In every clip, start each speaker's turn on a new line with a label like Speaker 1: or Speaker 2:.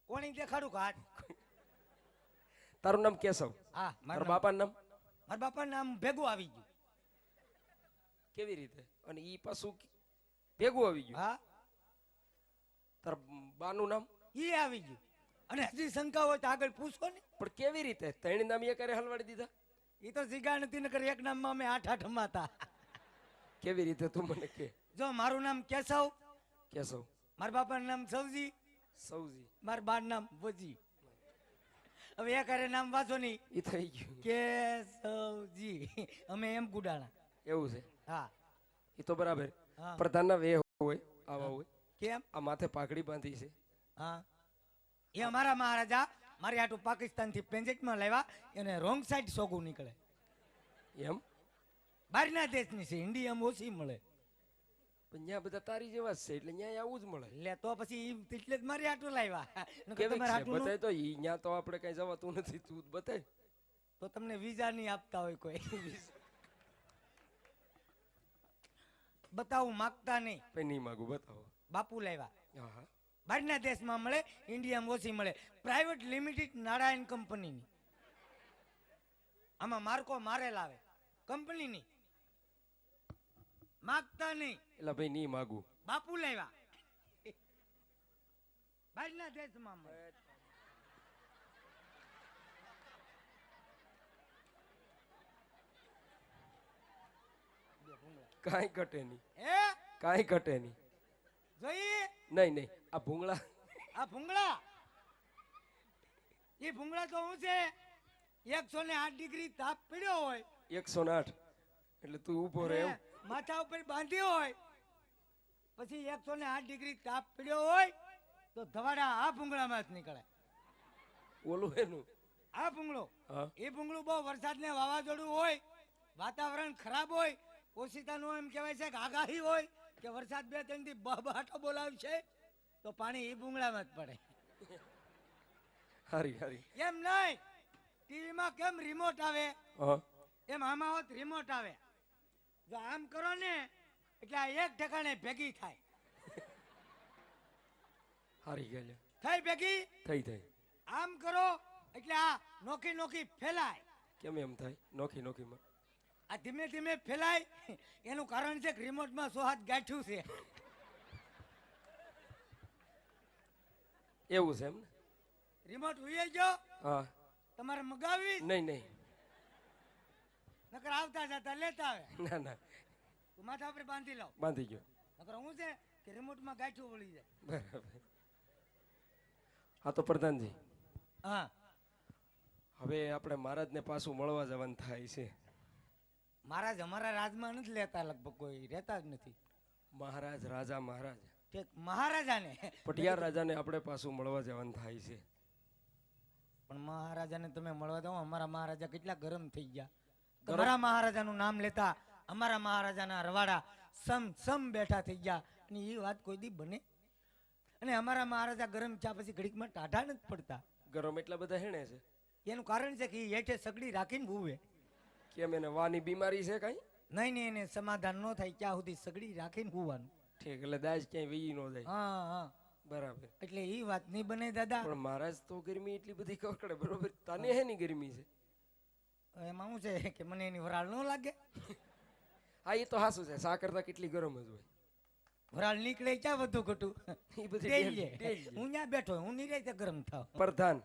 Speaker 1: કોણી દેખાડું ઘાટ?
Speaker 2: તારું નામ કેશવ?
Speaker 1: હા.
Speaker 2: તારા બાપાનું નામ?
Speaker 1: મારા બાપાનું નામ ભેગું આવી ગયું.
Speaker 2: કેવી રીતે? અને ઈ પાછું ભેગું આવી ગયું?
Speaker 1: હા.
Speaker 2: તારા બાનું નામ?
Speaker 1: ઈ આવી ગયું. અને હજી શંકા હોય તો આગળ પૂછો ને.
Speaker 2: પણ કેવી રીતે? ત્રણ નામ એકારે હલવાડી દીધા?
Speaker 1: ઈ તો જીગા નથી, નકર એક નામમાં અમે 8 હમાતા.
Speaker 2: કેવી રીતે તું મને કે?
Speaker 1: જો મારું નામ કેશવ,
Speaker 2: કેશવ.
Speaker 1: મારા બાપાનું નામ સવજી,
Speaker 2: સૌજી.
Speaker 1: મારા બાનું નામ વજી. હવે એકારે નામ વાંચો નહીં.
Speaker 2: ઈ થઈ ગયું.
Speaker 1: કેશવજી. અમે એમ ગુડાણા.
Speaker 2: એવું છે?
Speaker 1: હા.
Speaker 2: ઈ તો બરાબર.
Speaker 1: હા.
Speaker 2: પ્રધાનના વે હોય આવા હોય.
Speaker 1: કેમ?
Speaker 2: આ માથે પાઘડી બાંધી છે.
Speaker 1: હા. એ અમારા મહારાજા મારી આટું પાકિસ્તાનથી પેન્જેટમાં લાવ્યા, એને રોંગ સાઈડ સોગું નીકળે.
Speaker 2: એમ?
Speaker 1: બહારના દેશની છે, ઇન્ડિયામાં ઓછી મળે.
Speaker 2: પણ ત્યાં બધા તારી જેવા જ છે, એટલે ત્યાં આવું જ મળે.
Speaker 1: એટલે તો પછી એટલે જ મારી આટું લાવ્યા.
Speaker 2: કેવી છે? બતાય તો. ઈ ત્યાં તો આપણે કઈ જવાતું નથી, તું બતાય.
Speaker 1: તો તમને વિઝા નહીં આપતા હોય કોઈ. બતાવું માંગતા નહીં.
Speaker 2: પણ નહીં માગું, બતાવો.
Speaker 1: બાપુ લાવ્યા.
Speaker 2: હા હા.
Speaker 1: બહારના દેશમાં મળે, ઇન્ડિયામાં ઓછી મળે. પ્રાઇવેટ લિમિટેડ નારાયણ કંપનીની. આમાં માર્કો મારે લાવે, કંપનીની. માંગતા નહીં.
Speaker 2: એટલે ભાઈ નહીં માગું.
Speaker 1: બાપુ લાવ્યા. બહારના દેશમાં મળે.
Speaker 2: કાંઈ ઘટે નહીં.
Speaker 1: એ
Speaker 2: કાંઈ ઘટે નહીં.
Speaker 1: જોઈએ
Speaker 2: નહીં નહીં, આ ભૂંગળા.
Speaker 1: આ ભૂંગળા, એ ભૂંગળા તો શું છે, 108 ડિગ્રી તાપ પડ્યો હોય,
Speaker 2: 108 એટલે તું ઊભો રહે એમ?
Speaker 1: માથા ઉપર બાંધ્યો હોય, પછી 108 ડિગ્રી તાપ પડ્યો હોય તો ધવાડા આ ભૂંગળામાં જ નીકળે.
Speaker 2: ઓલું એનું
Speaker 1: આ ભૂંગળો,
Speaker 2: હા.
Speaker 1: એ ભૂંગળું બહુ વરસાદ ને વાવાઝોડું હોય, વાતાવરણ ખરાબ હોય, ઓશિતાનું એમ કહેવાય છે કે આગાહી હોય કે વરસાદ 2-3 દી બહાટો બોલાવશે, તો પાણી એ ભૂંગળામાં જ પડે.
Speaker 2: હારી હારી.
Speaker 1: એમ નહીં, ટીવીમાં કેમ રિમોટ આવે,
Speaker 2: હા.
Speaker 1: એમ આમાં હોત રિમોટ આવે. જો આમ કરો ને એટલે આ એક ઠેકાણે ભેગી થાય.
Speaker 2: હારી ગયા.
Speaker 1: થઈ ભેગી?
Speaker 2: થઈ થઈ.
Speaker 1: આમ કરો એટલે આ નોખી નોખી ફેલાય.
Speaker 2: કેમ એમ થાય? નોખી નોખીમાં
Speaker 1: આ ધીમે ધીમે ફેલાય. એનું કારણ છે કે રિમોટમાં 100 હાથ ગાંઠ્યું છે.
Speaker 2: એવું છે એમ ને?
Speaker 1: રિમોટ ઉઈ ગયો,
Speaker 2: હા.
Speaker 1: તમારે મગાવી?
Speaker 2: નહીં નહીં.
Speaker 1: નકર આવતા જતા લેતા આવે.
Speaker 2: ના ના,
Speaker 1: તું માથા ઉપર બાંધી લાવ.
Speaker 2: બાંધી ગયો.
Speaker 1: નકર હું છે કે રિમોટમાં ગાંઠ્યું વળી જાય.
Speaker 2: બરાબર. હા તો પ્રધાનજી,
Speaker 1: હા.
Speaker 2: હવે આપણે મહારાજને પાછું મળવા જવાનું થાય છે.
Speaker 1: મહારાજ અમારા રાજમાં નથી લેતા, લગભગ કોઈ રહેતા જ નથી.
Speaker 2: મહારાજ, રાજા, મહારાજ,
Speaker 1: ઠીક, મહારાજાને
Speaker 2: પટિયાર રાજાને આપણે પાછું મળવા જવાનું થાય છે.
Speaker 1: પણ મહારાજાને તમે મળવા જાઓ, અમારા મહારાજા કેટલા ગરમ થઈ ગયા. તમારા મહારાજાનું નામ લેતા અમારા મહારાજાના રવાડા સમ સમ બેઠા થઈ ગયા. અને એ વાત કોઈ દી બને? અને અમારા મહારાજા ગરમ થયા પછી ઘડીકમાં ટાઢા નથી પડતા.
Speaker 2: ગરમ એટલા બધા હેણે છે?
Speaker 1: એનું કારણ છે કે હેઠે સગડી રાખીને ભૂવે.
Speaker 2: કેમ, એને વાની બીમારી છે કઈ?
Speaker 1: નહીં નહીં, એને સમાધાન ન થાય ત્યાં સુધી સગડી રાખીને ભૂવાનું.
Speaker 2: ઠીક, એટલે દાજ ક્યાંય વી ન જાય.
Speaker 1: હા હા,
Speaker 2: બરાબર.
Speaker 1: એટલે એ વાત નહીં બને દાદા.
Speaker 2: પણ મહારાજ તો ગરમી એટલી બધી કકડે, બરોબર? તને હેની ગરમી છે?
Speaker 1: એમાં શું છે કે મને એની વરાળ ન લાગે.
Speaker 2: હા, એ તો હાસું છે. સા કરતા કેટલી ગરમ જ હોય.
Speaker 1: વરાળ નીકળે ક્યાં વધુ ઘટું.
Speaker 2: એ બધી
Speaker 1: હું ત્યાં બેઠો, હું નિરાતે ગરમ થાવ.
Speaker 2: પ્રધાન.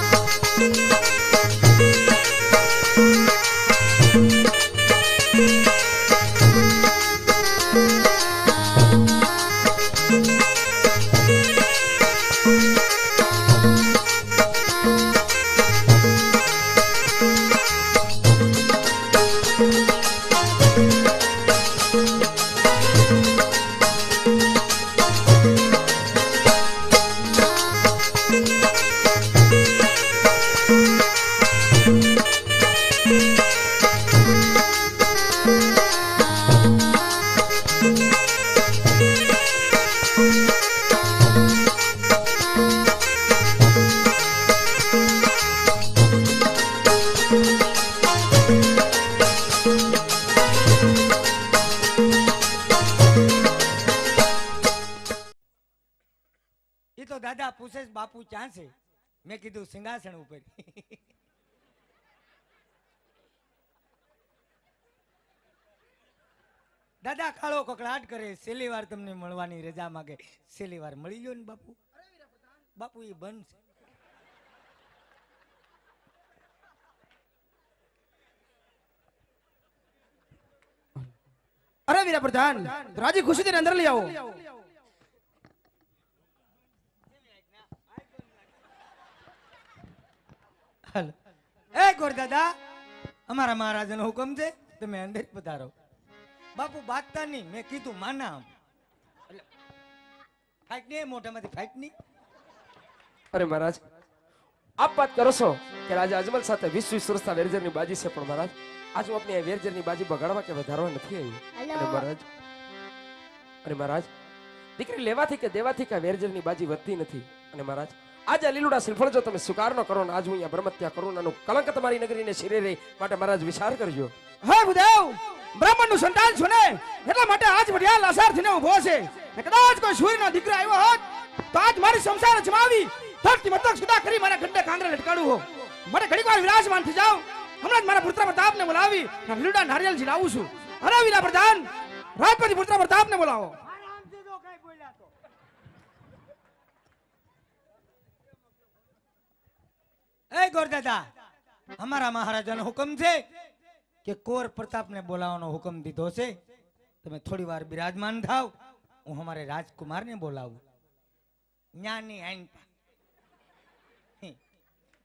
Speaker 3: Thank you.
Speaker 1: એ તો દાદા પૂછે છે, બાપુ ક્યાં છે? મેં કીધું સિંહાસન ઉપર. દાદા કાળો કકડાટ કરે, છેલ્લી વાર તમને મળવાની રજા માંગે. છેલ્લી વાર મળી ગયો ને બાપુ. બાપુ એ બંધ છે.
Speaker 3: અરે વીરા પ્રધાન, રાજી ખુશી થી અંદર લઈ આવો.
Speaker 1: હાલો. એ ગોર દાદા, અમારા મહારાજાનો હુકમ છે, તમે અંદર પધારો. બાપુ બાતતા નહીં, મેં કીધું માના. ફાઈટ નહીં, મોઢામાંથી ફાઈટ નહીં.
Speaker 2: અરે મહારાજ, આપ વાત કરો છો કે રાજા અજમલ સાથે 20 વર્ષના વેરજરની બાજી છે, પણ મહારાજ આજ હું આપની વેરજરની બાજી બગાડવા કે વધારવા નથી આવી. અને મહારાજ દીકરી લેવાથી કે દેવાથી કે વેરજરની બાજી વધતી નથી. અને મહારાજ આજે લીલુડા શ્રીફળ જો તમે સ્વીકાર ન કરો ને આજ હું અહીંયા બ્રહ્મત્યા કરું, નાનું કલંક તમારી નગરીને શિરે રહી માટે મહારાજ વિચાર કરજો.
Speaker 3: હે ભૂદેવ, બ્રાહ્મણ નું સંતાન છો ને, એટલા માટે આજ વડિયા લાસાર થઈને ઉભો છે. ને કદાચ કોઈ સૂર્યનો દીકરો આવ્યો હોત તો આજ મારી સંસાર જમાવી ધરતી મતલબ સુધા કરી મારા ગંડે કાંગરે લટકાડું હો. મને ઘડીક વાર વિરાજમાન થઈ જાવ. હમણાં જ મારા પુત્ર પ્રતાપને બોલાવી લીલુડા નારિયેલ ઝીલાવું છું. અરે વીરા પ્રધાન, રાજપતિ પુત્ર પ્રતાપને બોલાવો.
Speaker 1: એ ગોર દાદા, અમારા મહારાજાનો હુકમ છે કે કોર પ્રતાપને બોલાવવાનો હુકમ દીધો છે. તમે થોડી વાર બિરાજમાન થાવ, હું અમારે રાજકુમારને બોલાવું. જ્ઞાની આઈન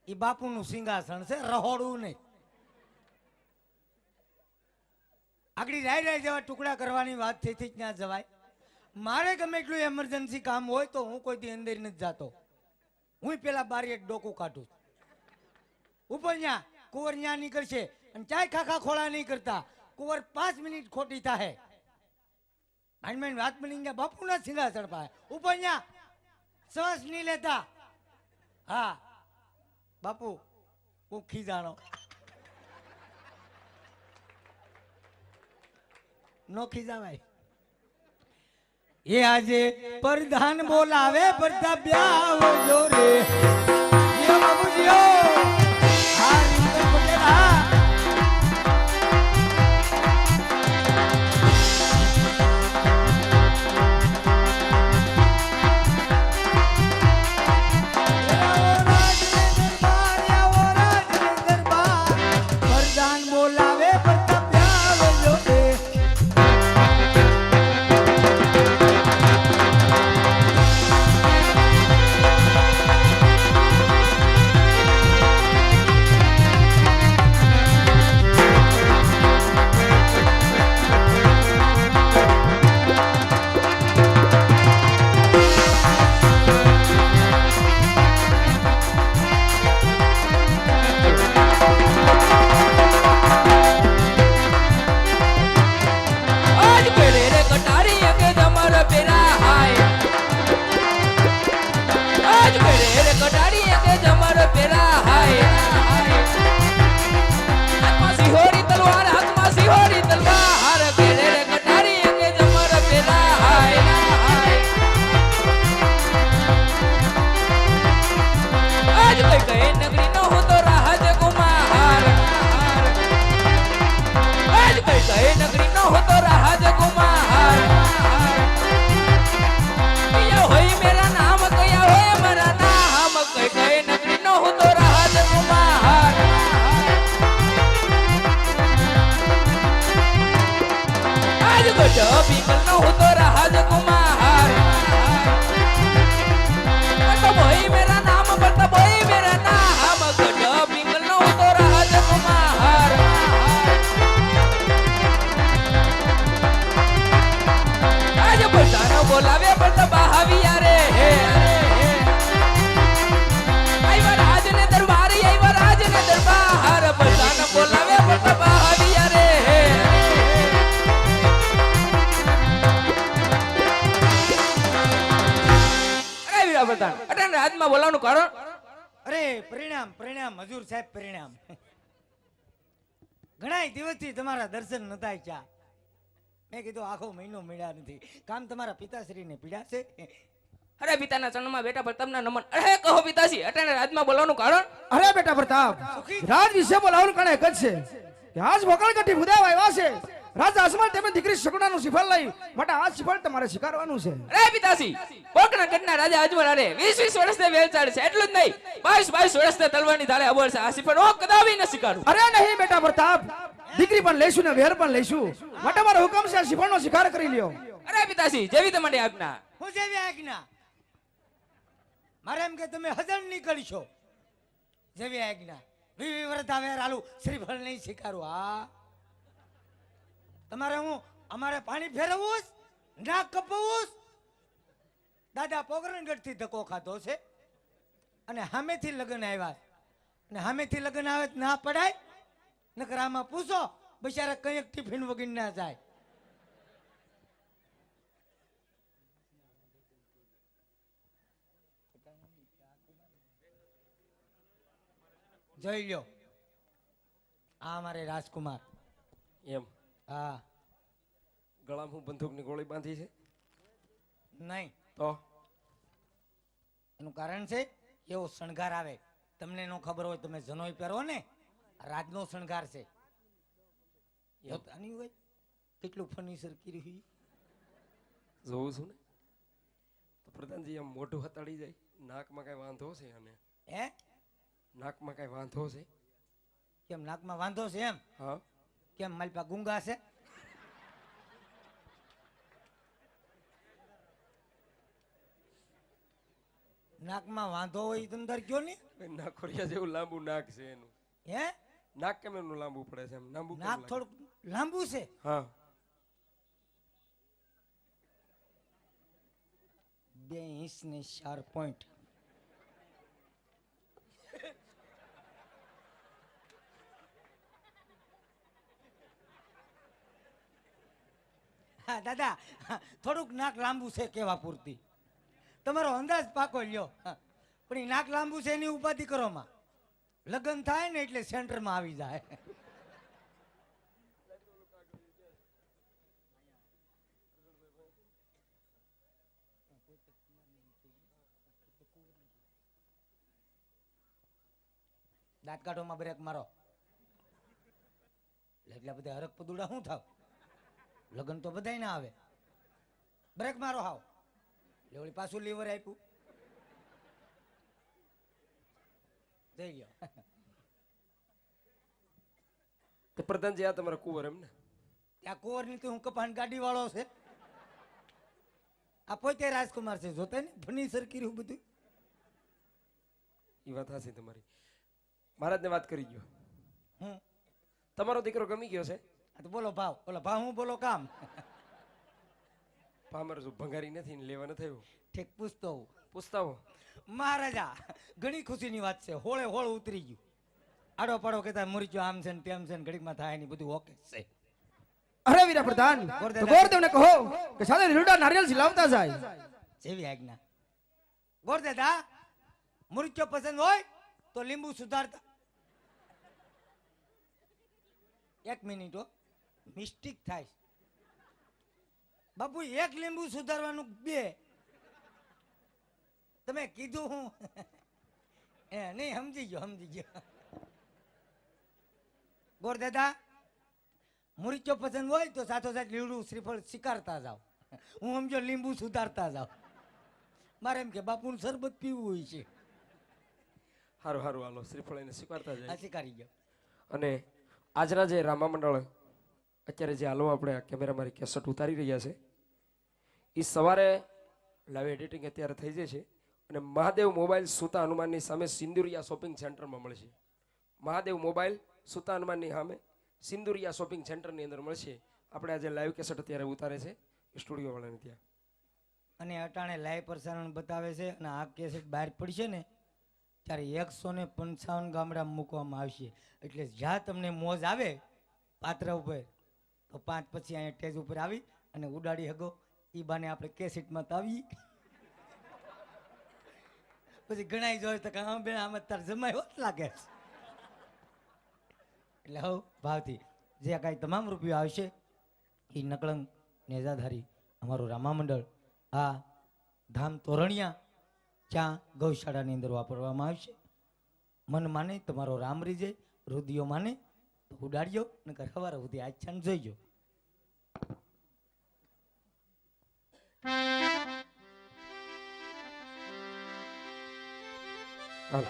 Speaker 1: એ બાપુનું સિંહાસન છે, રહોડું નહીં. આગળ રાય રાય જેવા ટુકડા કરવાની વાત થઈ જ ના જવાય. મારે ગમે એટલું એમરજન્સી કામ હોય તો હું કોઈ દી અંદર નથી જાતો. હું પેલા બારી એક ડોકું કાઢું ઉપર. ન્યા કુંવર ન્યા નીકળશે અને ચાય ખાખા ખોળા નહીં કરતા. કુંવર 5 મિનિટ ખોટી થાય. માંડ વાત બની ગયા બાપુના સિંહાસન પાસે ઉપર. ન્યા શ્વાસ નહીં લેતા. હા બાપુ હું ખીજાણો નો ખીજાવાય. એ આજે પ્રધાન બોલાવે પ્રતાપ આવજો રે. જીઓ બાપુ જીઓ. હા રીંગણ પટેલ હા. બોલાવે પ્રતાપ આવજો રે.
Speaker 2: બોલાવે પ્રતાપ આવ્યા રે. આવ્યા રાજને દરબાર, આવ્યા રાજને દરબાર. પ્રધાન બોલાવે પ્રતાપ આવ્યા રે. અરે વીરા પ્રધાન, અટન રાજમાં બોલાવવાનું કારણ?
Speaker 1: અરે પરિણામ પરિણામ હજુર સાહેબ પરિણામ. ઘણા દિવસથી તમારા દર્શન નતા થયા. મેં કીધું આખો મહિનો મળ્યા નથી. કામ તમારા પિતાશ્રીને પીડ્યા છે.
Speaker 4: અરે પિતાના ચરણમાં બેટા પર તમને નમન. અરે કહો પિતાજી, અટાણે રાજમાં બોલવાનું કારણ?
Speaker 3: અરે બેટા પ્રતાપ, રાજ વિશે બોલાવવાનું કારણ એક જ છે કે આજ વકળગઢી ભુદેવ આવ્યા છે. રાજા અસમાન તેમની દીકરી શકુનાનું શ્રીફળ લઈ માટે આ શ્રીફળ તમારે સ્વીકારવાનું છે.
Speaker 4: અરે પિતાજી, પોકણા ગઢના રાજા અજમલ અરે 20 વર્ષથી વેલચાડ છે. એટલું જ નહીં, 22 વર્ષથી તલવારની ધારે અબોલ છે. આ શ્રીફળ હું કદાવી ન સ્વીકારું.
Speaker 3: અરે નહીં બેટા પ્રતાપ, દીકરી પણ લઈશું ને વેર પણ લઈશું. માટે મારો હુકમ છે, આ શ્રીફળનો સ્વીકાર કરી લ્યો.
Speaker 4: અરે પિતાજી, જેવી તમારી આજ્ઞા.
Speaker 1: હું જેવી આજ્ઞા. મારે એમ કે તમે હજન નીકળશો. જેવી આજ્ઞા. વી વ્રતા વેર આલું શ્રીફળ નહીં સ્વીકારું. હા, તમારે હું અમારે પાણી ફેરવવું છે? નાક કપાવવું છે? દાદા પોકરણગઢ થી ધક્કો ખાધો છે અને સામેથી લગ્ન આવ્યા છે. અને સામેથી લગ્ન આવે તો ના પડાય? નકર આમાં પૂછો, બિચારા કંઈક ટિફિન વગર ના જાય. જોઈ લ્યો, આ મારે રાજકુમાર.
Speaker 2: એમ
Speaker 1: હા.
Speaker 2: ગળામાં હું બંદૂકની ગોળી બાંધી છે
Speaker 1: નહીં,
Speaker 2: તો
Speaker 1: એનું કારણ છે એવો શણગાર આવે. તમને નો ખબર હોય, તમે જનોય પહેરો ને, રાજનો શણગાર છે. આની હોય કેટલું ફર્નિચર કર્યું.
Speaker 2: જોઉં છું ને તો પ્રધાનજી આમ મોઢું હતાડી જાય. નાકમાં કઈ વાંધો છે? અને
Speaker 1: હે,
Speaker 2: નાકમાં કઈ વાંધો છે?
Speaker 1: કેમ નાકમાં વાંધો છે? એમ
Speaker 2: હા,
Speaker 1: કેમ માલપા ગુંગા છે? નાકમાં વાંધો હોય તમે તાર કયો ને.
Speaker 2: નાખોરિયા જેવું લાંબુ નાક છે એનું.
Speaker 1: હે,
Speaker 2: નાક કેમ એનું લાંબુ પડે છે? એમ લાંબુ કેમ
Speaker 1: નાક
Speaker 2: લાગે?
Speaker 1: થોડુંક લાંબુ છે.
Speaker 2: હા,
Speaker 1: 2 ઇંચ ને 4 પોઈન્ટ. હા દાદા, થોડુંક નાક લાંબુ છે કેવા પૂરતી. તમારો અંદાજ પાકો લ્યો. પણ એ નાક લાંબુ છે એની ઉપાધિ કરો માં. લગ્ન થાય ને એટલે સેન્ટરમાં આવી જાય. દાંત કાઢોમાં બ્રેક મારો. એટલા બધા હરક પદુડા શું થાવ? લગ્ન તો બધાય ના આવે. બ્રેક મારો હાવ. લેવડી પાછું લીવર આપ્યું. જઈ ગયો.
Speaker 2: તો પ્રધાનજી આ તમારા કુંવર એમ ને?
Speaker 1: ત્યાં કુંવર ની તો હું કપાન ગાડી વાળો છે. આ પોતે રાજકુમાર છે. જોતા ને ફર્નિચર કર્યું બધું.
Speaker 2: એ વાત હાસી તમારી. મહારાજને વાત કરી ગયો.
Speaker 1: હું
Speaker 2: તમારો દીકરો ગમી ગયો છે?
Speaker 1: આ તો બોલો ભાવ. બોલો ભાવ, હું બોલો કામ.
Speaker 2: પામર શું ભંગારી નથી ને લેવા નથી આવ્યો?
Speaker 1: ઠીક પૂછતો હું.
Speaker 2: પૂછતા હો.
Speaker 1: મહારાજા, ઘણી ખુશીની વાત છે. હોળે હોળ ઉતરી ગયું. આડો પાડો કહેતા મુરચો આમ છે ને તેમ છે ને ઘડીકમાં થાય ની બધું ઓકે છે.
Speaker 3: અરે વીરા પ્રધાન, તો ગોરદેવને કહો કે સાથે લીલુડા નારિયેળ લાવતા જાય.
Speaker 1: જેવી આજ્ઞા. ગોર દાદા, મુરચો પસંદ હોય તો લીંબુ સુધારતા. 1 મિનિટ હો, મિસ્ટેક થાય. બાપુ 1 લીંબુ સુધારવાનું 2. તમે કીધું હું નહીં સમજી ગયો, સમજી ગયો. ગોર દાદા, મુરચો પસંદ હોય તો સાથોસાથ લીલું શ્રીફળ સ્વીકારતા જાઓ. હું સમજો લીંબુ સુધારતા જાઓ. મારે એમ કે બાપુનું શરબત પીવું હોય છે.
Speaker 2: હારું હારું, હાલો શ્રીફળ એને સ્વીકારતા
Speaker 1: આ
Speaker 2: જાય.
Speaker 1: સ્વીકારી ગયો.
Speaker 2: અને આજના જે રામા મંડળ અત્યારે જે હાલો આપણે આ કેમેરા મારી કેસેટ ઉતારી રહ્યા છે, એ સવારે લાઈવ એડિટિંગ અત્યારે થઈ જાય છે. અને મહાદેવ મોબાઈલ સુતા હનુમાનની સામે સિંદુરિયા શોપિંગ સેન્ટરમાં મળશે. મહાદેવ મોબાઈલ સુતા હનુમાનની સામે સિંદુરિયા શોપિંગ સેન્ટરની અંદર મળશે. આપણે આજે લાઈવ કેસેટ અત્યારે ઉતારે છે સ્ટુડિયો વાળાને ત્યાં.
Speaker 1: અને અટાણે લાઈવ પ્રસારણ બતાવે છે. અને આ કેસેટ બહાર પડશે ને ત્યારે 155 ગામડા મૂકવામાં આવશે. એટલે જ્યાં તમને મોજ આવે પાત્ર ઉપર, તો 5 પછી અહીંયા સ્ટેજ ઉપર આવી અને ઉડાડી હગો. એ બાને આપણે કેસેટમાં તો આવી. પછી ગણાઈ જોઈએ તો કામ બેન આમાં તાર જમાયો જ લાગે છે. એટલે હવ ભાવથી જે કાંઈ તમામ રૂપિયો આવશે એ નકળંગ નેજાધારી અમારું રામા મંડળ આ ધામ તોરણિયા ત્યાં ગૌશાળાની અંદર વાપરવામાં આવશે. મન માને તમારો રામ રીજે, રુદિયો માને તો ઉડાડ્યો, નકર સવારે સુધી આછાને જોઈજો.
Speaker 2: હાલ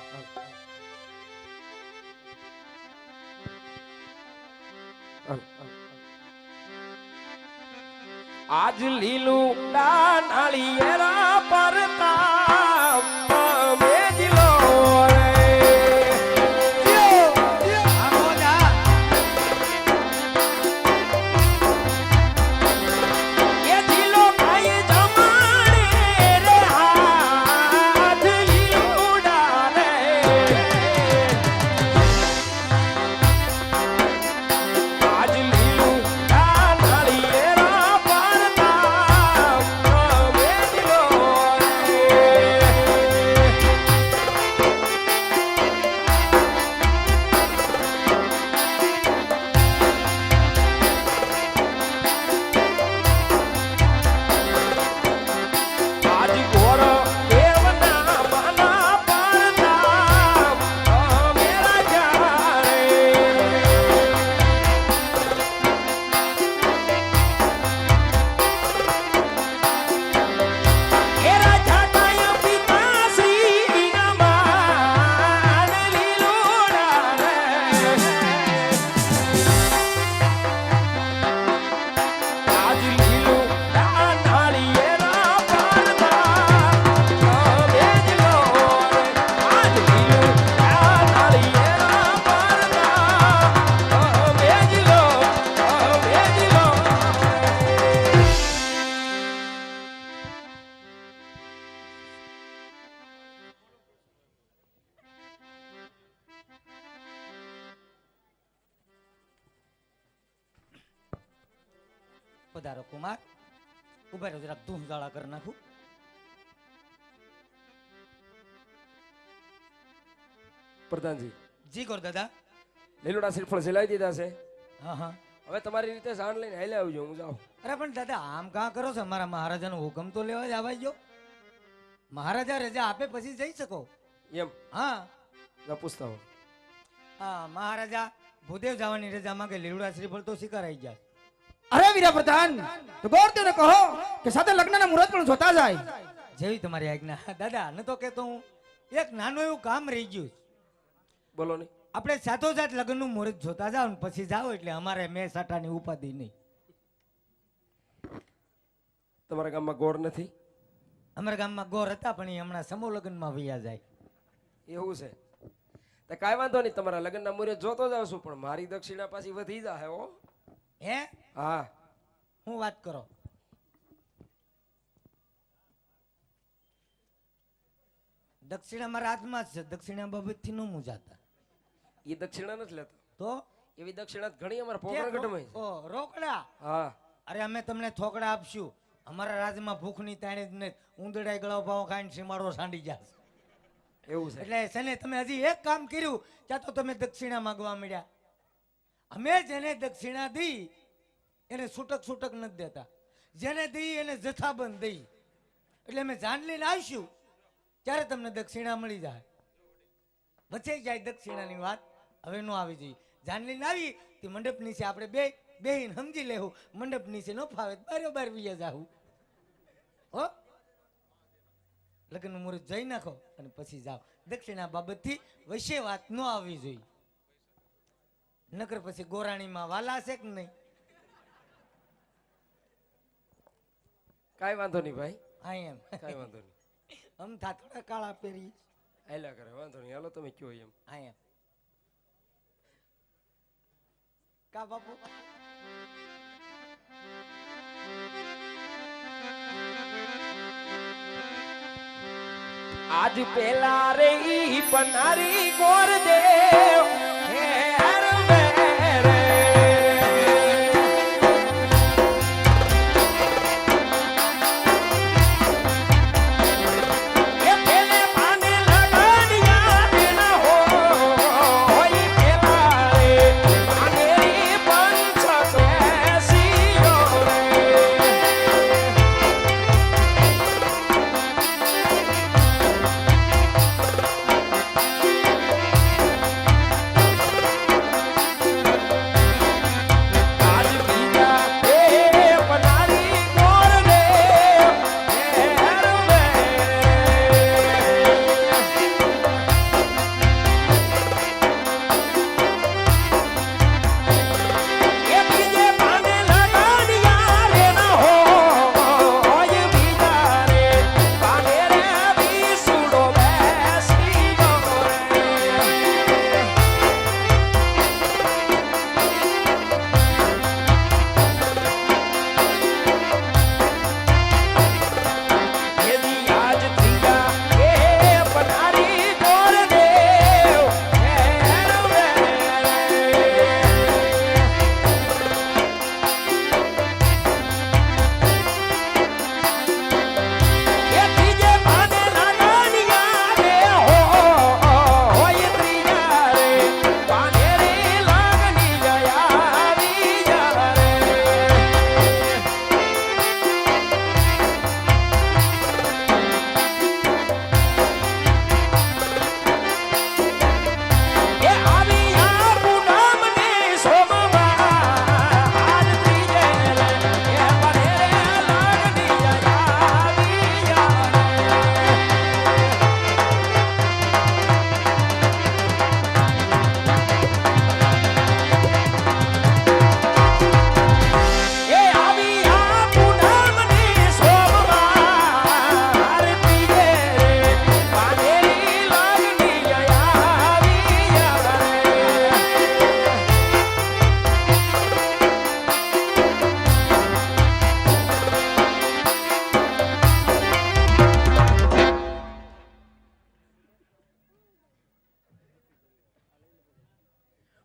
Speaker 2: આજ લીલું ડાનાળિયેરા પરતા મેજલો રે
Speaker 1: પધારો કુમાર. ઉભા રહ્યો, જરાક ધૂમ જાળા કરી નાખું.
Speaker 2: પ્રધાનજી
Speaker 1: જી ગોર દાદા.
Speaker 2: લીલુડા શ્રીફળ સિલાઈ દીધા છે.
Speaker 1: હા હા.
Speaker 2: હવે તમારી રીતે જાણ લઈને હાલે આવજો, હું જાઉં.
Speaker 1: અરે પણ દાદા આમ કાં કરો છો? મારા મહારાજાનો હુકમ તો લેવા જ આવાઈ ગયો. મહારાજા રજા આપે પછી જઈ શકો.
Speaker 2: એમ
Speaker 1: હા
Speaker 2: ના પૂછતા હો.
Speaker 1: હા, મહારાજા ભૂદેવ જવાની રજા માંગે, લીલુડા શ્રીફળ તો સ્વીકારાઈ જાય.
Speaker 3: અરે વીરા પ્રધાન, તો ગોરદેવને કહો કે સાથે લગ્નના મુહૂર્ત પણ જોતા જાય.
Speaker 1: જેવી તમારી આજ્ઞા. દાદા ન તો કહેતો હું એક નાનું એવું કામ રહી ગયું.
Speaker 2: બોલો નહીં.
Speaker 1: આપણે સાથોસાથ લગ્નનું મુહૂર્ત જોતા જાવ ને પછી જાઓ એટલે અમારે મેં સાટાની ઉપાધિ નહીં.
Speaker 2: તમારા ગામમાં ગોળ નથી?
Speaker 1: અમારા ગામમાં ગોર હતા પણ એ હમણાં સમૂહ લગ્નમાં વૈયા જાય.
Speaker 2: એવું છે તો કાંઈ વાંધો નહીં, તમારા લગ્નના મુહૂર્ત જોતો જાવ છું, પણ મારી દક્ષિણા પાછી વધી જાય હો.
Speaker 1: હે?
Speaker 2: હા.
Speaker 1: હું વાત કરો? દક્ષિણા મારા હાથમાં જ છે. દક્ષિણા બાબતથી ન મૂંઝાતા.
Speaker 2: એ દક્ષિણા નથી લેતો.
Speaker 1: તો
Speaker 2: એવી દક્ષિણા ઘણી અમારા પોકરણગઢમાં છે.
Speaker 1: રોકડા.
Speaker 2: હા.
Speaker 1: અરે અમે તમને થોકડા આપશું. અમારા રાજ્યમાં ભૂખની તાણે જ નહીં, ઉંદરડાય ગળાવ ભાવ ખાઈને સીમાડો સાંડી જશે.
Speaker 2: એવું છે
Speaker 1: એટલે છે ને તમે હજી એક કામ કર્યું ત્યાં તો તમે દક્ષિણા માંગવા મળ્યા. અમે જેને દક્ષિણા દી એને છૂટક છૂટક નથી દેતા, જેને દી એને જથ્થાબંધ દઈ. એટલે અમે જાન લઈને આવીશું ત્યારે તમને દક્ષિણા મળી જાય. બચાઈ જાય દક્ષિણાની વાત હવે નો આવી જોઈએ. જાન લઈને આવી તે મંડપ નીચે આપણે બેહીને સમજી લેવું. મંડપ નીચે ન ફાવે બારોબાર વીએ જાવું. હો, લગ્નનું મુહૂર્ત જઈ નાખો અને પછી જાઓ. દક્ષિણા બાબતથી વૈશે વાત ન આવવી જોઈએ. નકર પછી ગોરાણીમાં વાલા છે કે નહીં?
Speaker 2: કાંઈ વાંધો નહીં ભાઈ,
Speaker 1: હા એમ.
Speaker 2: કાંઈ વાંધો નહીં.
Speaker 1: આમ થા થોડા કાળા પહેરી.
Speaker 2: હાલ્યા કરે, વાંધો નહીં. હાલો તમે કયો એમ.
Speaker 1: હા એમ. કા બાપુ?
Speaker 2: આજ પેલા રે ઈ પનારી ગોરદેવ હે હરવે રે. એ પેલે પાને લગડિયા દેના હોય પેલા રે પાનેરી પંચ બેસીઓ રે.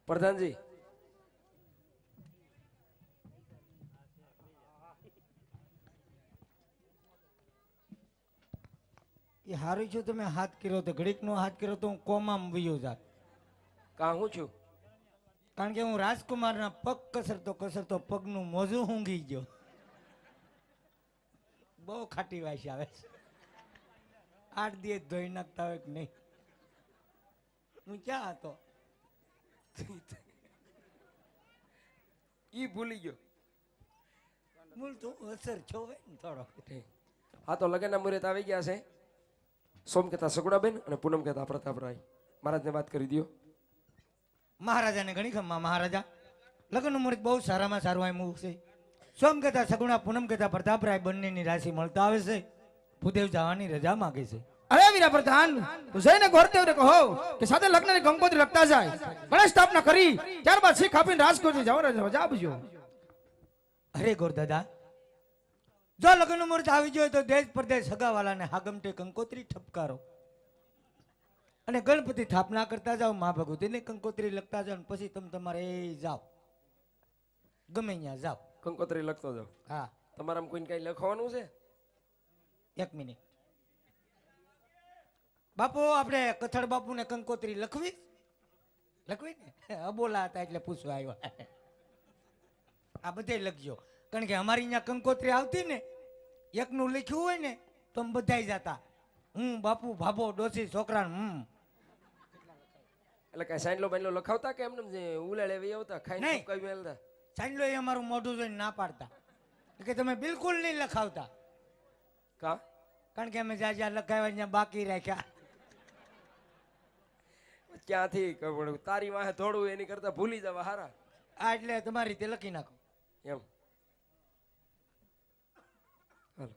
Speaker 2: પ્રધાનજી
Speaker 1: એ હારું છું તમે હાથ કર્યો તો ઘડીક નો હાથ કર્યો તો હું કોમામાં વયો જાત.
Speaker 2: કાં હું છું
Speaker 1: કારણ કે હું રાજકુમારના પગ કસરતો પગનું મોજું ઊંઘી ગયો. બહુ ખાટી વાસી આવે છે. 8 દિવસ ધોઈ નાખતા હોય કે નહીં. હું ક્યાં હતો?
Speaker 2: ઈ ભૂલી ગયો.
Speaker 1: મૂળ તો અસર છો હોય ને થોડો.
Speaker 2: ઠીક. હા તો લગ્નના મુહૂર્ત આવી ગયા છે. સોમ કહેતા સગુણાબેન અને પૂનમ કહેતા પ્રતાપરાય મહારાજને વાત કરી દો.
Speaker 1: મહારાજાને ઘણી ખમ્મા મહારાજા લગ્નનું મુહૂર્ત બહુ સારામાં સારું આવ્યું છે. સોમ કહેતા સગુણા, પૂનમ કહેતા પ્રતાપરાય બંનેની રાશિ મળતા આવે છે. ભૂદેવ જવાની રજા માગે છે.
Speaker 3: અરે વીરા પ્રધાન તું જઈને ગોરદેવને કહો કે સાથે લગ્નની કંકોત્રી લખતા જાય, ગણેશ સ્થાપના કરી ત્યારબાદ શીખ આપીને રાજકોટથી જવા આપજો.
Speaker 1: અરે ગોરદાદા, જો લગ્નનું મુહૂર્ત આવી ગયું તો દેશ પરદેશ સગાવાલાને હાગમટે કંકોત્રી ઠપકારો અને ગણપતિ સ્થાપના કરતા જાઓ, મા ભગવતીને કંકોત્રી લખતા જાઓ, પછી તમે તમારે એ જાઓ ગમે ત્યાં જાઓ.
Speaker 2: કંકોત્રી લખતો જાવ.
Speaker 1: હા,
Speaker 2: તમારામાં કોઈને કઈ લખવાનું છે?
Speaker 1: 1 મિનિટ બાપુ, આપણે કથળ બાપુને કંકોત્રી લખવી ને અબોલા હતા એટલે પૂછવા આવ્યા. આ બધે લખજો, કારણ કે અમારી અહીંયા કંકોત્રી આવતી ને એકનું લખ્યું હોય ને તો અમે બધાય જતા, હું બાપુ ભાભો ડોસી છોકરા
Speaker 2: એટલે કઈ સાઈનલો બાઈનલો લખાવતા કે એમને ઉલાડે વી આવતા ખાઈને
Speaker 1: નહીં.
Speaker 2: કઈ મેલતા?
Speaker 1: સાંજલો એ અમારું મોઢું જોઈને ના પાડતા કે તમે બિલકુલ નહીં લખાવતા,
Speaker 2: કા
Speaker 1: કારણ કે અમે જ્યાં જ્યાં લખાવ્યા ત્યાં બાકી રાખ્યા.
Speaker 2: ક્યાંથી ખબર? તારી વાહે થોડું એની કરતા ભૂલી જવા હારા.
Speaker 1: આ એટલે તમારી રીતે લખી નાખો.
Speaker 2: એમ હાલો.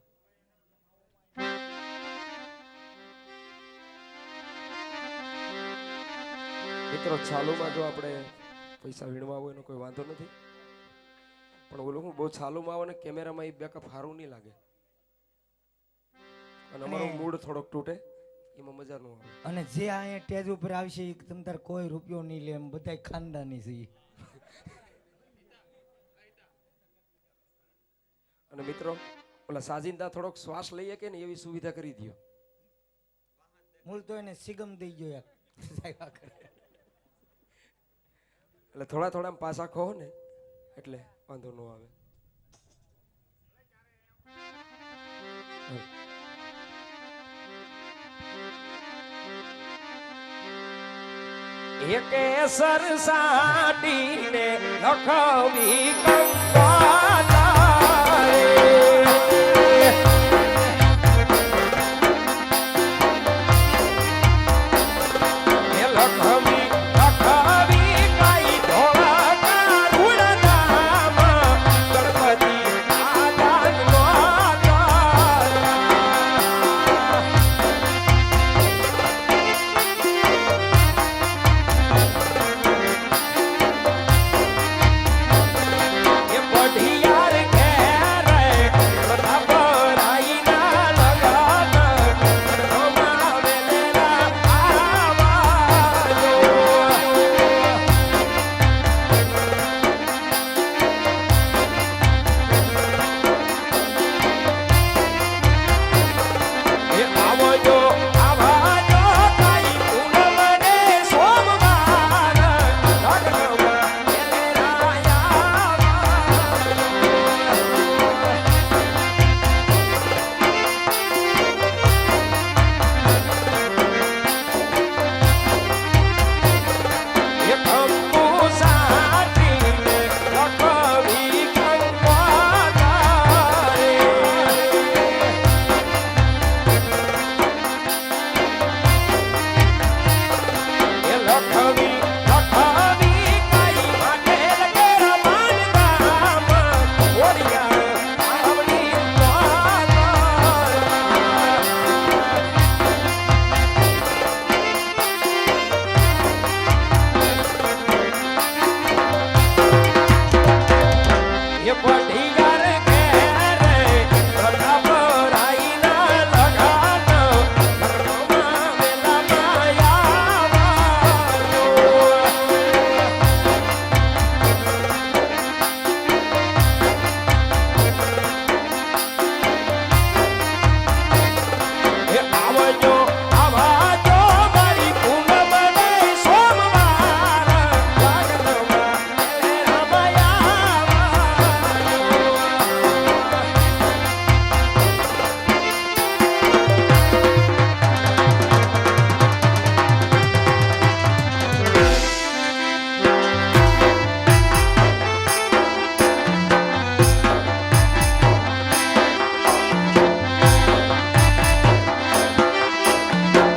Speaker 2: મિત્રો ચાલુમાં જો આપણે પૈસા વીણવા હોય એનો કોઈ વાંધો નથી, પણ ઓલું હું બહુ ચાલુમાં આવે ને કેમેરામાં એ બેકઅપ સારું નહીં લાગે અને અમારો મૂડ થોડોક તૂટે, એમાં મજા ન આવે.
Speaker 1: અને જે અહીંયા સ્ટેજ ઉપર આવશે એ તમ તાર કોઈ રૂપિયો નહીં લે, એમ બધા ખાનદાની છે.
Speaker 2: અને મિત્રો ઓલા સાજિંદા થોડોક શ્વાસ લઈએ કે ને એવી સુવિધા કરી દો.
Speaker 1: મૂળ તો એને સિગમ દઈ ગયો યાર.
Speaker 2: એટલે થોડા થોડા પાછા ખો ને એટલે વાંધો ન આવે. એક સરસાટીને લખવી પઢિયાર આવજો આવા જો મારી પૂનમ ને સોમવાર જાગરમાં રમયા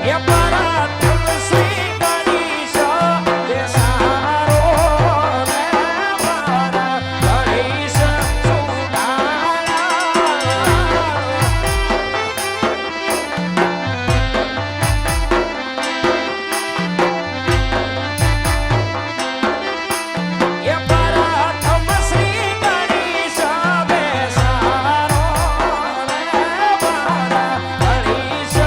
Speaker 2: એ પરા તુલસી ગણેશ દેસારો રે મારા ગણેશ સુડાળા એ પરા તુલસી ગણેશ દેસારો રે મારા ગણેશ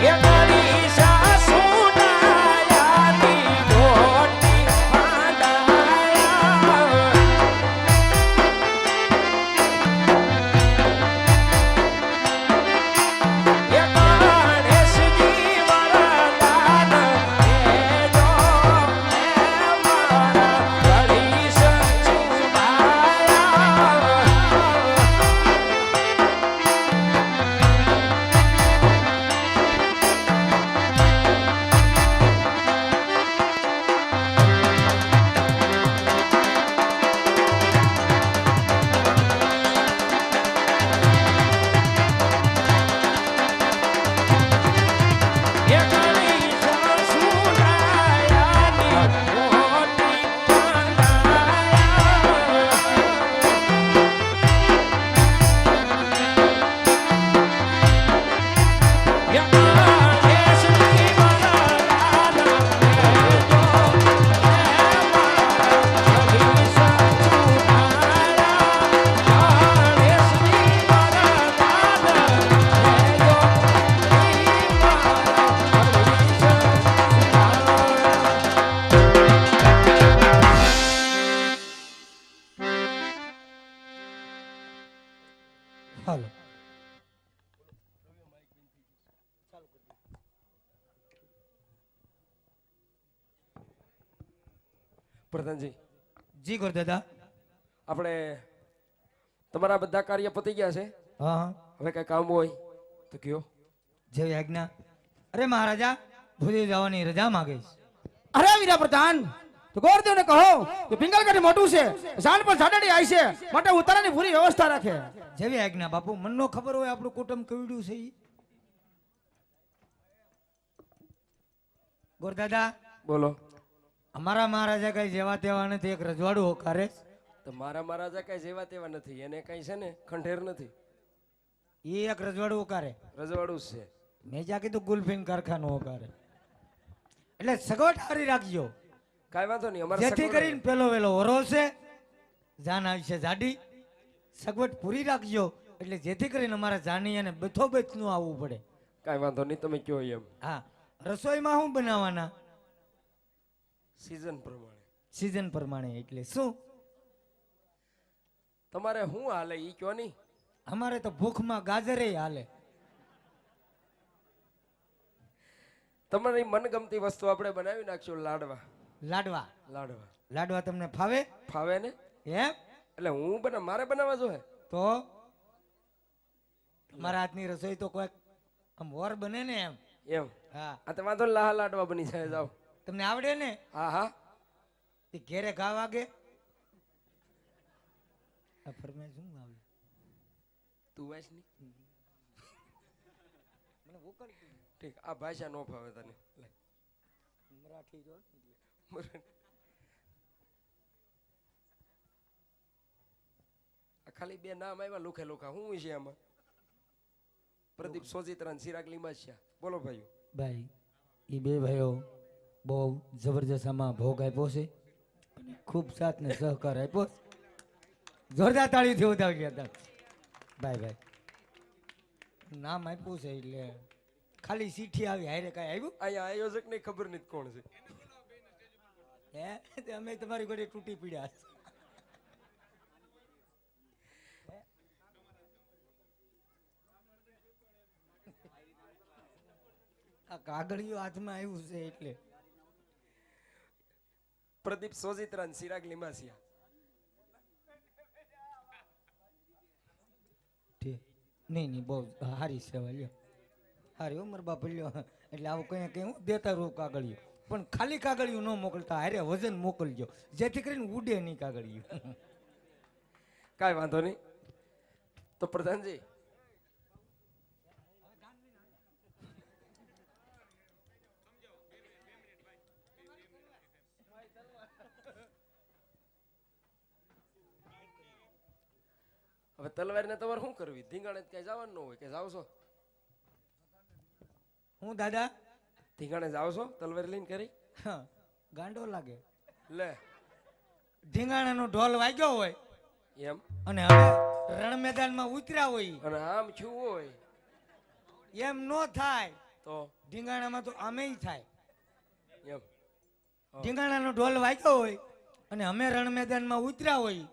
Speaker 2: એ ગણેશા સુનાયાની મોટી માંડાયા એ ગણેશજી વરદાન દેજો મારા ગણેશ એ ગણેશા સુનાયાની મોટી માંડાયા એ ગણેશજી વરદાન દેજો ગણેશ સુનાયા ગણેશજી
Speaker 1: હાલો
Speaker 2: પ્રધાનજી
Speaker 1: જી ગુરુદાદા
Speaker 2: આપણે તમારા બધા કાર્ય પતી ગયા છે
Speaker 1: હા હા
Speaker 2: હવે કઈ કામ હોય તો કયો
Speaker 1: જય આજ્ઞા અરે મહારાજા ભૂલી જવાની રજા માંગીશ
Speaker 3: અરે વીરા પ્રધાન તો ગોરદેવને કહો કે પિંગલગઢ મોટું છે સાંજ પર સાડડી આવી છે માટે ઉતારાની પૂરી વ્યવસ્થા રાખે
Speaker 1: જેવી આજ્ઞા બાપુ મનનો ખબર હોય આપણું કુટુંબ કેવડું છે ઈ ગોરદાદા
Speaker 2: બોલો
Speaker 1: અમારા મહારાજા કઈ જેવા તેવા નથી એક રજવાડું હોકારે
Speaker 2: તો મારા મહારાજા કઈ જેવા તેવા નથી એને કઈ છે ને ખંડેર નથી
Speaker 1: એ એક રજવાડું હોકારે
Speaker 2: રજવાડું જ છે
Speaker 1: મેં જ્યાં કીધું ગુલફીન કારખાનું હોકારે એટલે સગવડ હારી રાખજો
Speaker 2: કાંઈ વાંધો નહીં અમારે
Speaker 1: જેથી કરીને પેલો વેલો ઓરો છે જાન આવશે જાડી સગવડ પૂરી રાખજો એટલે જેથી કરીને અમારા જાની અને બથો બચનું આવવું પડે
Speaker 2: કાંઈ વાંધો નહીં તમે કયો એમ
Speaker 1: હા રસોઈમાં શું બનાવવાના
Speaker 2: સીઝન પ્રમાણે
Speaker 1: સિઝન પ્રમાણે એટલે શું
Speaker 2: તમારે શું હાલે ઈ કયો નહીં
Speaker 1: અમારે તો ભૂખમાં ગાજરે હાલે
Speaker 2: તમારી મનગમતી વસ્તુ આપણે બનાવી નાખશું લાડવા
Speaker 1: લાડવા
Speaker 2: લાડવા
Speaker 1: લાડવા તમને ફાવે
Speaker 2: ફાવે ને
Speaker 1: એમ
Speaker 2: એટલે હું મારે બનાવવા જોઈએ
Speaker 1: તો તમારા હાથની રસોઈ તો કોઈ આમ વર બને ને એમ
Speaker 2: એમ
Speaker 1: હા
Speaker 2: આ તો વાંધો લાહ લાડવા બની જાય જાઓ
Speaker 1: તમને આવડે ને
Speaker 2: હા હા
Speaker 1: તે ઘેરે ઘા વાગે આ ફરમાઈશ શું આવે
Speaker 2: તું વાંચ ની
Speaker 1: મને વોકલ
Speaker 2: ઠીક આ ભાષા નો ફાવે તને લે
Speaker 1: મરાઠી જો
Speaker 2: આ ખાલી બે નામ આવ્યા લુખે લુખા હું છે આમાં પ્રદીપ સોજિત્રા ને ચિરાગ લીમાસિયા બોલો ભાઈઓ
Speaker 1: ભાઈ એ બે ભાઈઓ બહુ જબરજસ્ત આમાં ભોગ આપ્યો છે અને ખૂબ સાથ ને સહકાર આપ્યો છે. જોરદાર તાળીથી વધાવી ગયા હતા ભાઈ નામ આપ્યું છે એટલે ખાલી સીઠી આવી હારે કાંઈ આવ્યું
Speaker 2: અહીંયા આયોજક ને ખબર નથી કોણ છે.
Speaker 1: હે તે અમે તમારી ઘરે તૂટી પડ્યા છે. આ કાગળિયું હાથમાં આવ્યું છે એટલે
Speaker 2: પ્રદીપ સોજિત્રા અને ચિરાગ લીમાસિયા.
Speaker 1: નહીં નહીં બહુ સારી સેવા લ્યો હારી ઉમર બાપ લ્યો એટલે આવું કઈ કઈ હું દેતા રહું કાગળિયું પણ ખાલી કાગળિયું ન મોકલતા હારે વજન મોકલજો જેથી કરીને ઉડે નહીં કાગળિયું.
Speaker 2: કાંઈ વાંધો નહીં. તો પ્રધાનજી હવે તલવાર ને તમારે શું કરવી? ધીંગાણે ક્યાંય જવાનું ન હોય કે જાવ છો?
Speaker 1: હું દાદા
Speaker 2: ધીંગાણે જાવ છો તલવાર લઈને કરી?
Speaker 1: હા, ગાંડો લાગે
Speaker 2: લે
Speaker 1: ઢીંગાણાનો ઢોલ વાગ્યો હોય
Speaker 2: એમ
Speaker 1: અને હવે રણ મેદાનમાં ઉતર્યા હોય
Speaker 2: અને આમ છું હોય
Speaker 1: એમ નો થાય.
Speaker 2: તો
Speaker 1: ઢીંગાણામાં તો આમેય થાય.
Speaker 2: એમ
Speaker 1: ઢીંગાણાનો ઢોલ વાગ્યો હોય અને અમે રણ મેદાનમાં ઉતર્યા હોય.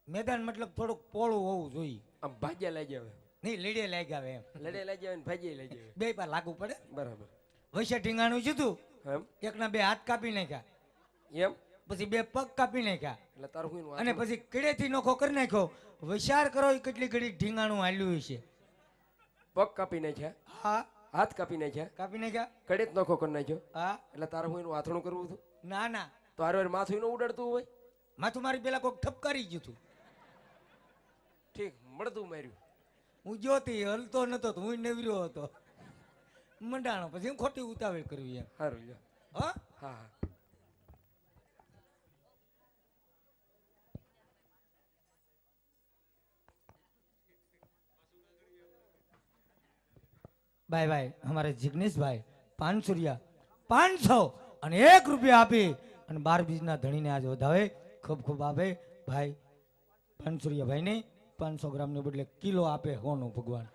Speaker 1: મેદાન મતલબ થોડુંક પોળું હોવું જોઈએ.
Speaker 2: આમ ભાગ્યા લઈ જાવે
Speaker 1: નહીં લડે લાગ્યા એમ
Speaker 2: લડે લઈ જાવે ને ભાગ્યા લઈ જાવે.
Speaker 1: બે પા લાગુ પડે.
Speaker 2: બરાબર
Speaker 1: વૈશે ઢીંગાણું જીધું
Speaker 2: એમ
Speaker 1: એકના બે હાથ કાપી નાખ્યા
Speaker 2: એમ
Speaker 1: પછી બે પગ કાપી નાખ્યા
Speaker 2: એટલે તારું હું
Speaker 1: અને પછી કીડેથી નોખો કરી નાખ્યો. વિચાર કરો એ કેટલી ઘડી ઢીંગાણું હાલ્યું છે.
Speaker 2: પગ કાપી નાખ્યા,
Speaker 1: હા
Speaker 2: હાથ કાપી નાખ્યા,
Speaker 1: કાપી નાખ્યા.
Speaker 2: કડે જ નખો કરી નાખ્યો.
Speaker 1: હા
Speaker 2: એટલે તારું હું એનું આથણું કરવું હતું?
Speaker 1: ના ના
Speaker 2: તો હારે માથું એનું ઉડાડતું હોય.
Speaker 1: માથું મારી પેલા કોઈક ઠપકારી ગયું હતું.
Speaker 2: ઠીક મળતું માર્યું.
Speaker 1: હું જ્યોતિ હલતો નતો તો હું નવર્યો હતો મંડાણો પછી હું ખોટી ઉતાવળ કરવી એમ.
Speaker 2: સારું લ્યો.
Speaker 1: હા
Speaker 2: હા હા
Speaker 1: ભાઈ ભાઈ અમારે જિગ્નેશભાઈ 500 રૂપિયા 500 અને 1 રૂપિયા આપી અને 12 બીજના ધણીને આજ વધાવે ખૂબ ખૂબ આપે ભાઈ. 500 રૂપિયા ભાઈ નહીં 500 ગ્રામને બદલે કિલો આપે હોનું ભગવાન.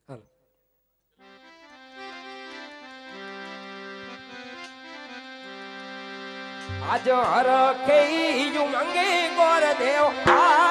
Speaker 2: હાલો. આજ હરખે મંગે ગોર દેવ આ